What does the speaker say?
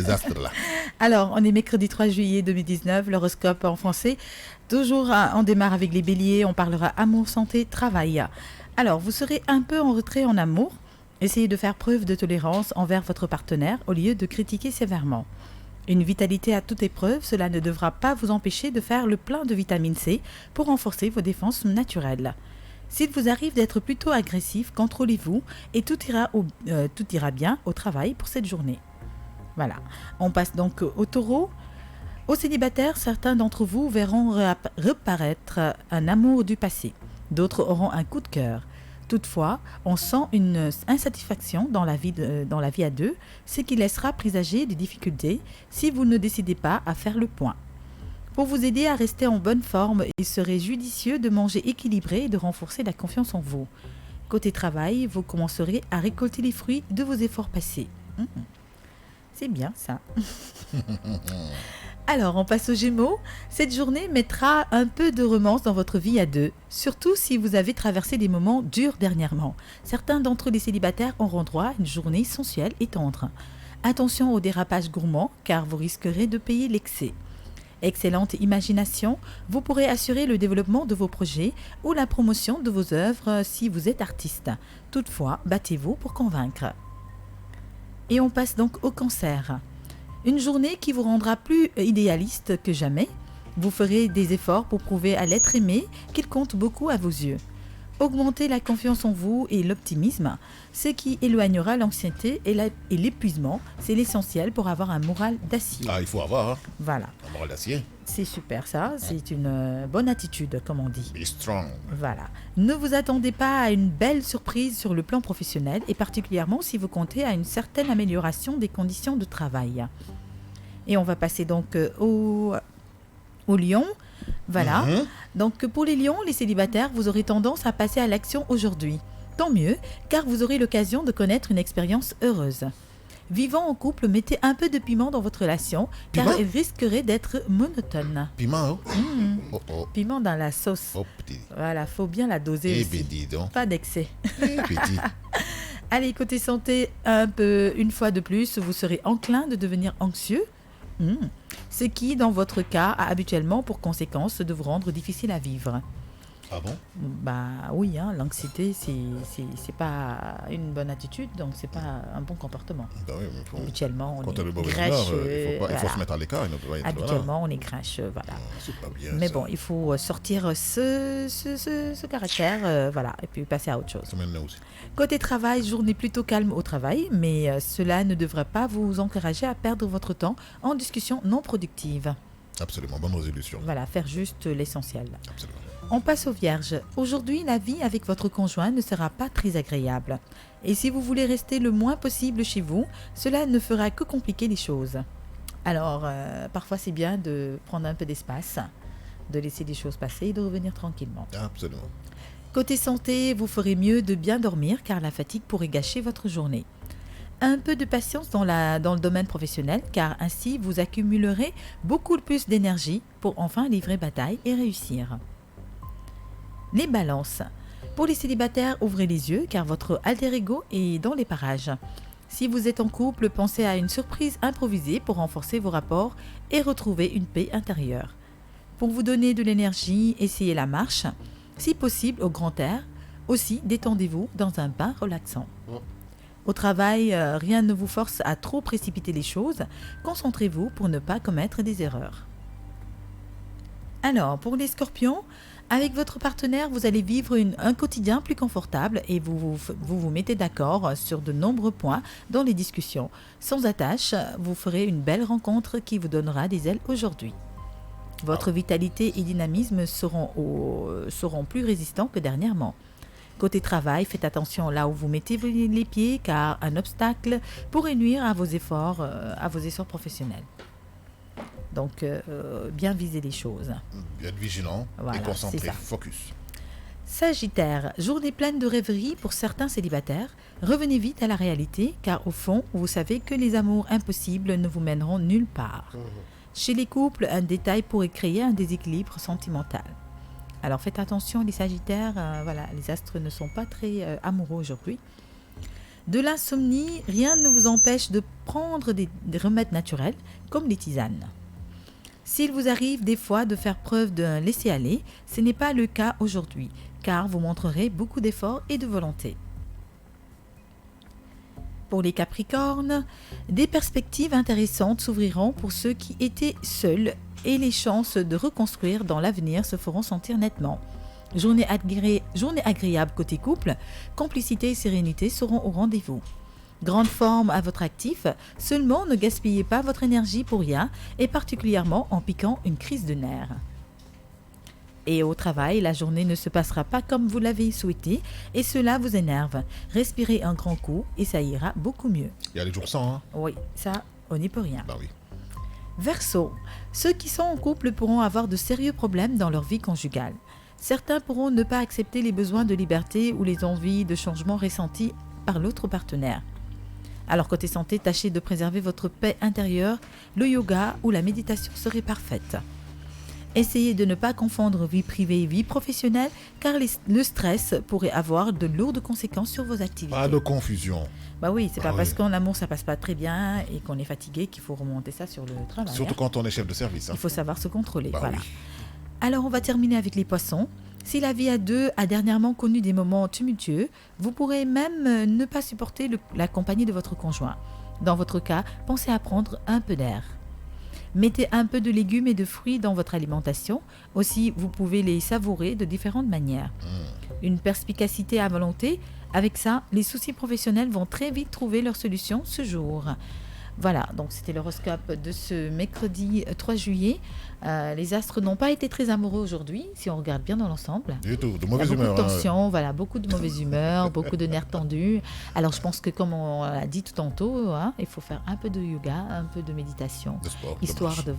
des astres là. Alors, on est mercredi 3 juillet 2019, l'horoscope en français. Toujours, on démarre avec les béliers, on parlera amour, santé, travail. Alors, vous serez un peu en retrait en amour. Essayez de faire preuve de tolérance envers votre partenaire au lieu de critiquer sévèrement. Une vitalité à toute épreuve, cela ne devra pas vous empêcher de faire le plein de vitamine C pour renforcer vos défenses naturelles. S'il vous arrive d'être plutôt agressif, contrôlez-vous et tout ira bien au travail pour cette journée. Voilà. On passe donc au taureau. Aux célibataires, certains d'entre vous verront reparaître un amour du passé. D'autres auront un coup de cœur. Toutefois, on sent une insatisfaction dans la vie à deux, ce qui laissera présager des difficultés si vous ne décidez pas à faire le point. Pour vous aider à rester en bonne forme, il serait judicieux de manger équilibré et de renforcer la confiance en vous. Côté travail, vous commencerez à récolter les fruits de vos efforts passés. C'est bien ça. Alors, on passe aux Gémeaux. Cette journée mettra un peu de romance dans votre vie à deux, surtout si vous avez traversé des moments durs dernièrement. Certains d'entre les célibataires auront droit à une journée sensuelle et tendre. Attention aux dérapages gourmands, car vous risquerez de payer l'excès. Excellente imagination, vous pourrez assurer le développement de vos projets ou la promotion de vos œuvres si vous êtes artiste. Toutefois, battez-vous pour convaincre. Et on passe donc au Cancer. Une journée qui vous rendra plus idéaliste que jamais. Vous ferez des efforts pour prouver à l'être aimé qu'il compte beaucoup à vos yeux. Augmentez la confiance en vous et l'optimisme, ce qui éloignera l'anxiété et l'épuisement. C'est l'essentiel pour avoir un moral d'acier. Ah, il faut avoir Voilà. un moral d'acier. C'est super ça, c'est une bonne attitude comme on dit. Be strong. Voilà. Ne vous attendez pas à une belle surprise sur le plan professionnel et particulièrement si vous comptez à une certaine amélioration des conditions de travail. Et on va passer donc au lion. Voilà. Donc pour les lions, les célibataires, vous aurez tendance à passer à l'action aujourd'hui. Tant mieux, car vous aurez l'occasion de connaître une expérience heureuse. Vivant en couple, mettez un peu de piment dans votre relation, car elle risquerait d'être monotone. Piment, Piment dans la sauce. Oh, petit. Voilà, faut bien la doser Eh aussi. ben, dis donc. Pas d'excès. Petit. Allez, côté santé, une fois de plus, vous serez enclin de devenir anxieux. Ce qui, dans votre cas, a habituellement pour conséquence de vous rendre difficile à vivre. Ah bon? Bah oui, l'anxiété, c'est pas une bonne attitude, donc c'est pas un bon comportement. Ben oui, mais Habituellement, on quand on est est mauvais grincheux. il faut se mettre à l'écart. Il ne peut pas être Habituellement, on est grincheux, voilà. C'est pas bien. Mais ça. bon, il faut sortir ce caractère, voilà, et puis passer à autre chose. Ça m'énerve aussi. Côté travail, journée plutôt calme au travail, mais cela ne devrait pas vous encourager à perdre votre temps en discussions non productives. Absolument, bonne résolution. Voilà, faire juste l'essentiel. Absolument. On passe aux vierges. Aujourd'hui, la vie avec votre conjoint ne sera pas très agréable. Et si vous voulez rester le moins possible chez vous, cela ne fera que compliquer les choses. Alors, parfois c'est bien de prendre un peu d'espace, de laisser les choses passer et de revenir tranquillement. Absolument. Côté santé, vous ferez mieux de bien dormir car la fatigue pourrait gâcher votre journée. Un peu de patience dans le domaine professionnel car ainsi vous accumulerez beaucoup plus d'énergie pour enfin livrer bataille et réussir. Les balances. Pour les célibataires, ouvrez les yeux car votre alter ego est dans les parages. Si vous êtes en couple, pensez à une surprise improvisée pour renforcer vos rapports et retrouver une paix intérieure. Pour vous donner de l'énergie, essayez la marche. Si possible, au grand air. Aussi, détendez-vous dans un bain relaxant. Au travail, rien ne vous force à trop précipiter les choses. Concentrez-vous pour ne pas commettre des erreurs. Alors, pour les scorpions, avec votre partenaire, vous allez vivre un quotidien plus confortable et vous mettez d'accord sur de nombreux points dans les discussions. Sans attache, vous ferez une belle rencontre qui vous donnera des ailes aujourd'hui. Votre vitalité et dynamisme seront plus résistants que dernièrement. Côté travail, faites attention là où vous mettez les pieds car un obstacle pourrait nuire à vos efforts professionnels. Donc, bien viser les choses. Bien être vigilant Voilà, et concentré, c'est ça. focus. Sagittaire, journée pleine de rêveries pour certains célibataires. Revenez vite à la réalité car au fond, vous savez que les amours impossibles ne vous mèneront nulle part. Chez les couples, un détail pourrait créer un déséquilibre sentimental. Alors faites attention les Sagittaires, voilà, les astres ne sont pas très amoureux aujourd'hui. De l'insomnie, rien ne vous empêche de prendre des remèdes naturels comme les tisanes. S'il vous arrive des fois de faire preuve d'un laisser-aller, ce n'est pas le cas aujourd'hui, car vous montrerez beaucoup d'efforts et de volonté. Pour les Capricornes, des perspectives intéressantes s'ouvriront pour ceux qui étaient seuls et les chances de reconstruire dans l'avenir se feront sentir nettement. Journée agréable côté couple, complicité et sérénité seront au rendez-vous. Grande forme à votre actif, seulement ne gaspillez pas votre énergie pour rien et particulièrement en piquant une crise de nerfs. Et au travail, la journée ne se passera pas comme vous l'avez souhaité et cela vous énerve. Respirez un grand coup et ça ira beaucoup mieux. Il y a les jours sans, hein? Oui, ça, on n'y peut rien. Bah oui. Verseau, ceux qui sont en couple pourront avoir de sérieux problèmes dans leur vie conjugale. Certains pourront ne pas accepter les besoins de liberté ou les envies de changement ressentis par l'autre partenaire. Alors côté santé, tâchez de préserver votre paix intérieure, le yoga ou la méditation serait parfaite. Essayez de ne pas confondre vie privée et vie professionnelle car le stress pourrait avoir de lourdes conséquences sur vos activités. Pas de confusion. Bah oui, c'est pas Ah parce oui. qu'en amour ça passe pas très bien et qu'on est fatigué qu'il faut remonter ça sur le travail. Surtout hein. quand on est chef de service. Hein. Il faut savoir se contrôler. Bah voilà. oui. Alors on va terminer avec les poissons. Si la vie à deux a dernièrement connu des moments tumultueux, vous pourrez même ne pas supporter la compagnie de votre conjoint. Dans votre cas, pensez à prendre un peu d'air. Mettez un peu de légumes et de fruits dans votre alimentation. Aussi, vous pouvez les savourer de différentes manières. Une perspicacité à volonté. Avec ça, les soucis professionnels vont très vite trouver leur solution ce jour. Voilà, donc c'était l'horoscope de ce mercredi 3 juillet. Les astres n'ont pas été très amoureux aujourd'hui, si on regarde bien dans l'ensemble. Du tout, de Il y a mauvaise beaucoup humeur. de hein. tension, voilà, beaucoup de mauvaise humeur, beaucoup de nerfs tendus. Alors je pense que comme on l'a dit tout tantôt, hein, il faut faire un peu de yoga, un peu de méditation, De sport. histoire dommage. de